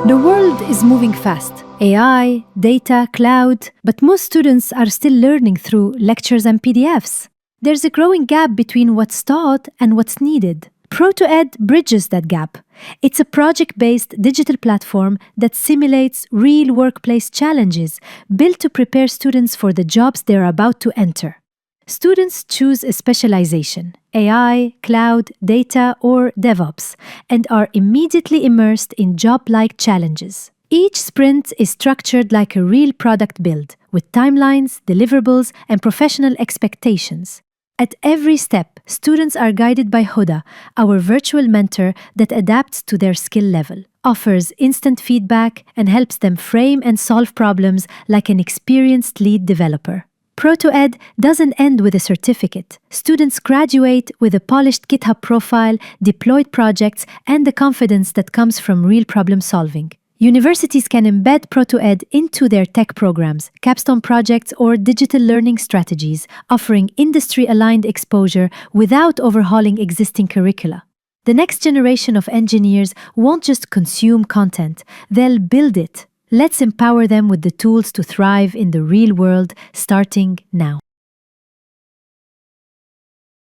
The world is moving fast. AI, data, cloud, but most students are still learning through lectures and PDFs. There's a growing gap between what's taught and what's needed. ProtoED bridges that gap. It's a project-based digital platform that simulates real workplace challenges built to prepare students for the jobs they're about to enter. Students choose a specialization, AI, cloud, data, or DevOps, and are immediately immersed in job-like challenges. Each sprint is structured like a real product build, with timelines, deliverables, and professional expectations. At every step, students are guided by Huda, our virtual mentor that adapts to their skill level, offers instant feedback, and helps them frame and solve problems like an experienced lead developer. ProtoED doesn't end with a certificate. Students graduate with a polished GitHub profile, deployed projects, and the confidence that comes from real problem solving. Universities can embed ProtoED into their tech programs, capstone projects, or digital learning strategies, offering industry-aligned exposure without overhauling existing curricula. The next generation of engineers won't just consume content, they'll build it. Let's empower them with the tools to thrive in the real world, starting now.